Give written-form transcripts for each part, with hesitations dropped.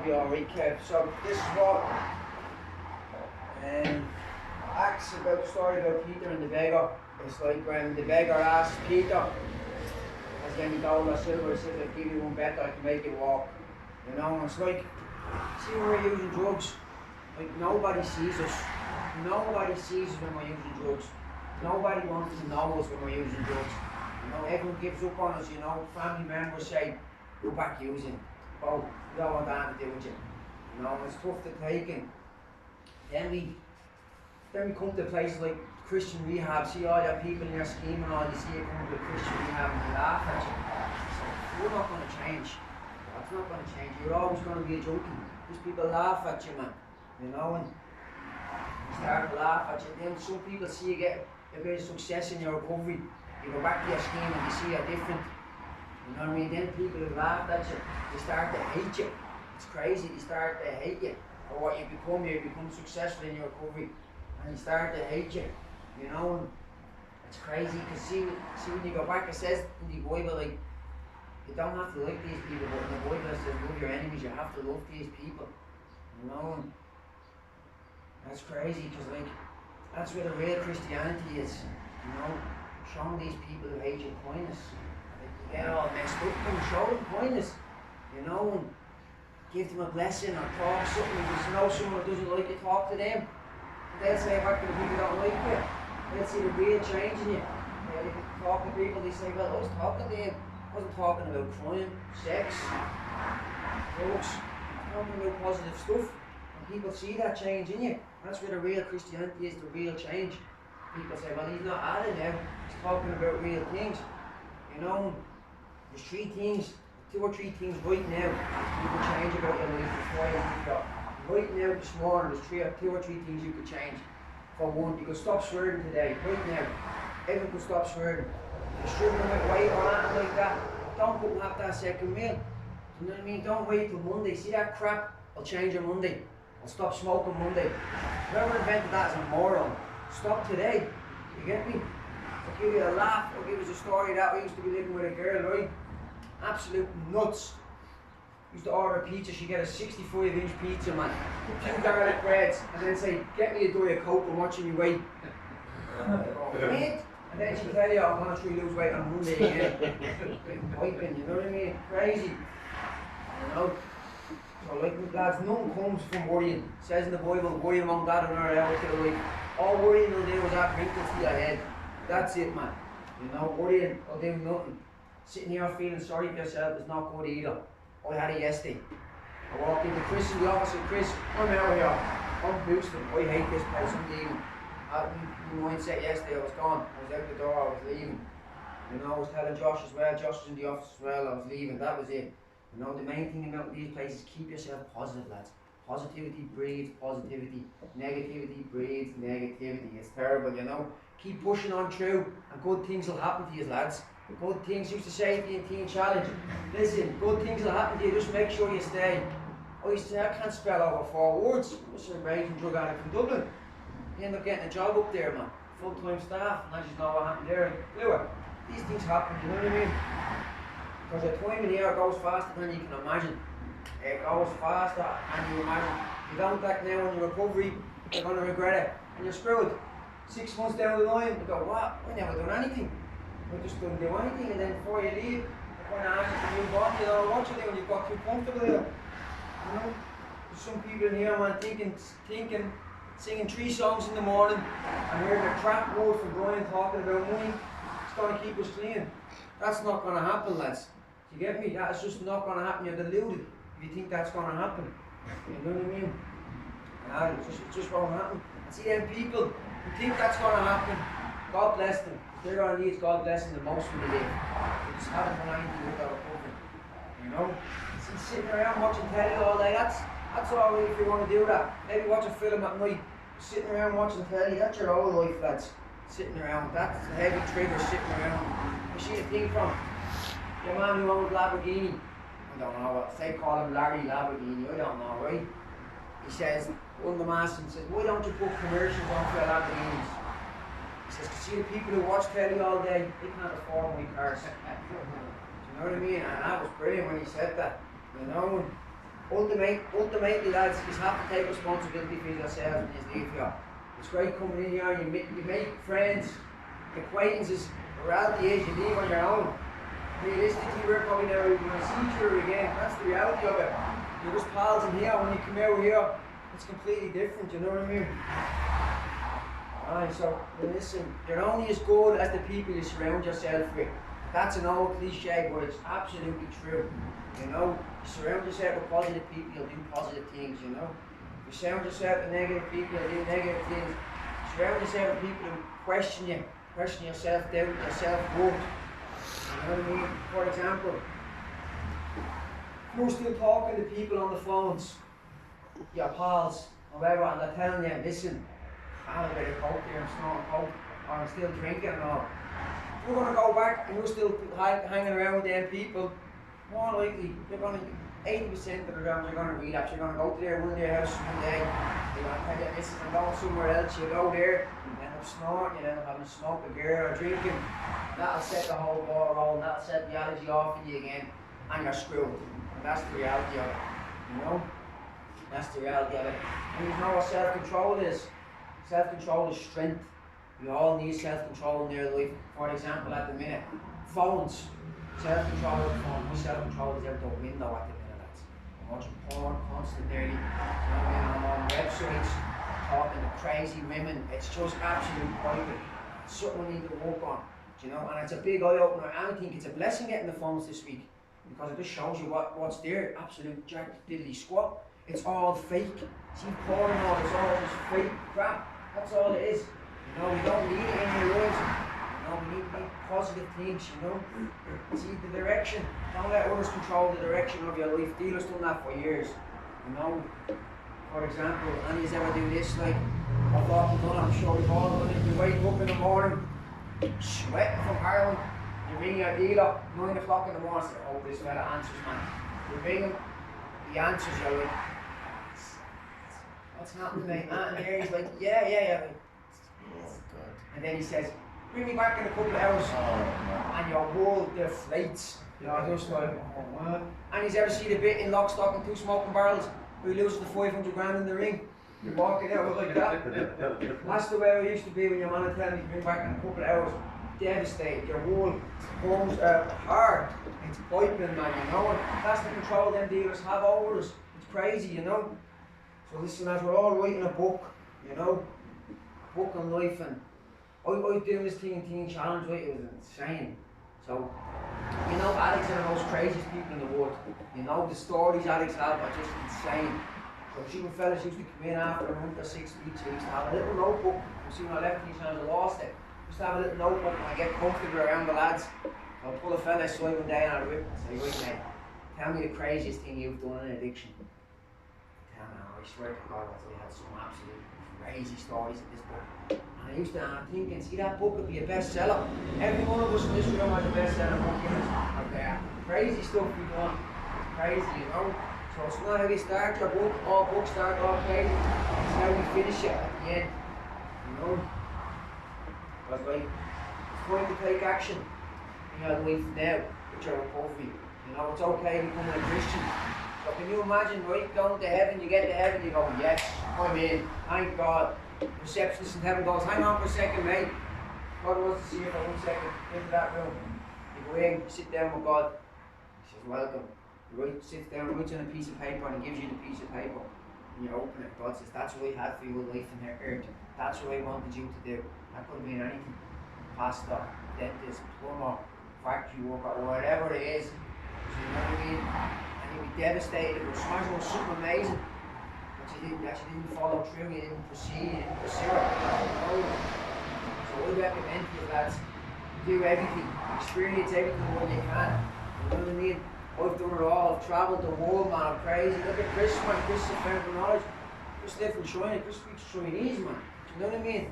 be alright, Kev. So this is what acts about the story about Peter and the beggar. It's like when the beggar asked Peter, has any gold or silver? He says, I'll give you one better, I can make you walk. You know, and it's like, see when we're using drugs, like nobody sees us. Nobody sees us when we're using drugs. Nobody wants to know us when we're using drugs. You know, everyone gives up on us, you know, family members say, go back using. Oh, we don't want that to do with you. You know, it's tough to take, and then we come to places like Christian rehab, see all your people in your scheme and all, you see it come to Christian rehab and they laugh at you. So you're not going to change. That's not going to change. You're always going to be a junkie. These people laugh at you, man. You know, and you start to laugh at you. Then some people see you get a bit of success in your recovery. You go back to your scheme and you see you're different. You know what I mean? Then people who laughed at you, they start to hate you. It's crazy, they start to hate you. Or what you become successful in your recovery. And they start to hate you. You know? And it's crazy, because see when you go back, it says in the Bible, like, you don't have to like these people, but in the Bible it says love your enemies, you have to love these people. You know? And that's crazy, because like, that's where the real Christianity is. You know? Showing these people who hate you kindness. Like, get all messed up and show them kindness. You know? And give them a blessing or talk something. If you know someone who doesn't like you, talk to them. They'll say back to the people who don't like you. They'll see the real change in you. You can talk to people, they say, well, I was talking to him. I wasn't talking about crime, sex, drugs. I'm talking about positive stuff. And people see that change in you. That's where the real Christianity is, the real change. People say, well, he's not adding now. He's talking about real things. You know, there's 3 things, 2 or 3 things right now you can change about your life before you leave God. Right now, this morning, there's 2 or 3 things you could change. For one, you could stop swearing today, right now. Everyone could stop swearing. You're struggling with weight or anything like that, don't go and have that second meal. You know what I mean? Don't wait till Monday. See that crap? I'll change on Monday. I'll stop smoking Monday. Whoever invented that is a moron. Stop today. You get me? I'll give you a laugh. I'll give you a story that I used to be living with a girl, right? Absolute nuts. Used to order a pizza, she'd get a 65-inch pizza, man. 2 garlic breads, and then say, get me a Diet Coke, I'm watching you weight. Mate. And then she'd tell you, I'm going to try to lose weight on Monday again. Piping, you know what I mean? Crazy. You know? So like, lads, nothing comes from worrying. It says in the Bible, worry among that and our hour till like, all worrying will do is add wrinkles to your head. That's it, man. You know, worrying will do nothing. Sitting here feeling sorry for yourself is not good either. I had it yesterday. I walked into Chris in the office and Chris, I'm out here. I'm boosting. I hate this place, I'm leaving. My mindset yesterday, I was gone. I was out the door, I was leaving. You know, I was telling Josh as well, Josh was in the office as well, I was leaving, that was it. You know, the main thing about these places, keep yourself positive, lads. Positivity breeds positivity. Negativity breeds negativity. It's terrible, you know. Keep pushing on through and good things will happen to you, lads. Good things used to say to you in Teen Challenge. Listen, good things will happen to you, just make sure you stay. I used to say, I can't spell over 4 words. I was a raging drug addict from Dublin. You end up getting a job up there, man. Full-time staff, and I just know what happened there. These things happen, you know what I mean? Because the time in here goes faster than you can imagine. It goes faster than you imagine. If you don't act now on your recovery, you're going to regret it. And you're screwed. 6 months down the line, you go, what? I never done anything. I just didn't do anything, and then before you leave, they're going to ask you to move on. You know what you do when you've got too comfortable here. You know? There's some people in here, man, thinking, singing 3 songs in the morning, and hearing a crap word from Brian talking about money. It's going to keep us clean. That's not going to happen, lads. Do you get me? That is just not going to happen. You're deluded if you think that's going to happen. You know what I mean? It just won't happen. And see them people who think that's going to happen, God bless them. They're going to need God blessing the most when they live. They just haven't done anything with their recovery. You know? See, sitting around watching telly all day, that's all right if you want to do that. Maybe watch a film at night. Sitting around watching telly, that's your whole life, lads. Sitting around, that's a heavy trigger sitting around. You see the thing from your man who owns Lamborghini. I don't know what, say call him Larry Lamborghini, I don't know, right? He says, one of the masters says, why don't you put commercials on for your Lamborghinis? He says, because see the people who watch telly all day, they can't afford my cars. Do you know what I mean? And that was brilliant when he said that. You know, Ultimately, lads, you have to take responsibility for yourself and you leave here. It's great coming in here and you make friends, acquaintances. The reality is you leave on your own. Realistically, we're probably never even going to see each other again. That's the reality of it. You're just pals in here. When you come out here, it's completely different, you know what I mean? Alright, so listen, you're only as good as the people you surround yourself with. That's an old cliche, but it's absolutely true. You know, you surround yourself with positive people, you'll do positive things, you know. If you surround yourself with negative people, you'll do negative things. Surround yourself with people who question you, question your self-doubt, your self-worth. You know what I mean? For example, you're still talking to people on the phones, your pals, or whatever, and they're telling you, listen, I'm a bit of coke here, I'm snorting coke, or I'm still drinking and all. If you're going to go back and you're still hanging around with them people, more likely, you're going to, 80% of the time you're going to relapse. You're going to go to their house one day, they're going to tell you, listen, I'm going somewhere else, you go there, you end up snorting, you end up having a smoke, a beer, or drinking. That'll set the whole ball rolling, that'll set the allergy off of you again, and you're screwed. And that's the reality of it, you know? That's the reality of it. And you know what self-control is? Self-control is strength. We all need self-control in their life. For example, at the minute, phones. Self-control of the phone. My self-control is out the window at the minute, lads. I'm watching porn constantly. You know what I mean? I'm on websites talking to crazy women. It's just absolute pointless. It's something we need to work on. You know, and it's a big eye-opener. I think it's a blessing getting the phones this week because it just shows you what's there. Absolute jack diddly squat. It's all fake. See, porn and all, it's all just fake crap. That's all it is. You know, we don't need it in your lives. You know, we need positive things, you know. See, the direction. Don't let others control the direction of your life. Dealers done that for years. You know, for example, any of you ever do this, like, I've often done it, I'm sure we've all done it. You wake up in the morning, sweating from Ireland, you ring your dealer, 9 o'clock in the morning, say, oh, this fella answers, man. You ring him, he answers, you're like, what's happening, mate? And there he's like, yeah. Like, oh, God. And then he says, bring me back in a couple of hours. Oh, and your world deflates. You're just like, oh, what? And he's ever seen a bit in Lock, Stock and Two Smoking Barrels where he loses the 500 grand in the ring? You're walking out like that. That's the way it used to be when your man would tell me to bring back in a couple of hours. Devastated. Your whole homes are hard. It's piping, man, you know. And that's the control them dealers have over us. It's crazy, you know. So listen, as we're all writing a book, you know, a book on life, and I was doing this Teen Challenge, right? It was insane. So, you know, addicts are the most craziest people in the world. You know, the stories addicts have are just insane. So see, when fellas used to come in after a month or 6 weeks, we used to have a little notebook. You see, when I left these times, I lost it. I used to have a little notebook and I get comfortable around the lads. I'll pull a fella aside one day and I'll whip and say, right, mate, tell me the craziest thing you've done in addiction. Tell me, I swear to God, I had some absolute crazy stories in this book. And I used to, and I'm thinking, see, that book would be a bestseller. Every one of us in this room has a bestseller book in us. Okay, crazy stuff we've done. Crazy, you know. So it's not how you start your book, all books start off crazy. It's how we finish it at the end. You know? Because like, it's time to take action in your life now with your recovery. You know, it's okay becoming a Christian. So can you imagine, right, going to heaven, you get to heaven, you go, yes, I'm in, thank God. Receptionist in heaven goes, hang on for a second, mate. God wants to see you for 1 second, into that room. You go in, you sit down with God. He says, welcome. You sits down, writes on a piece of paper, and he gives you the piece of paper. And you open it. God says, that's what I had for your life in the earth. That's what I wanted you to do. That could have been anything. Pastor, dentist, plumber, factory worker, or whatever it is. So you know what I mean? And you'd be devastated. It was something amazing. But you didn't follow through, you didn't proceed, you didn't pursue it. So I recommend to you lads, do everything. Experience everything when you can. You know what I mean? I've done it all, I've travelled the world, man, I'm crazy. Look at Chris, man, Chris is a friend of knowledge. Chris lives in China, Chris speaks Chinese, man. Do you know what I mean?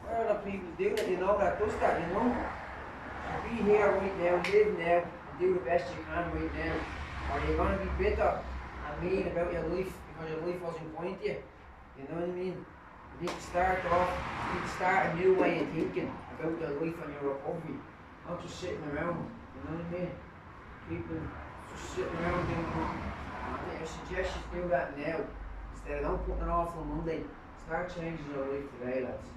Where are the people do that, you know, that does that, you know? So be here right now, live now, and do the best you can right now. Or you're going to be bitter and mean about your life because your life wasn't kind to you. You know what I mean? You need to start a new way of thinking about your life and your recovery. Not just sitting around, you know what I mean? People just sitting around thinking, I suggest you do that now. Instead of don't putting it off on Monday, start changing your life today, lads.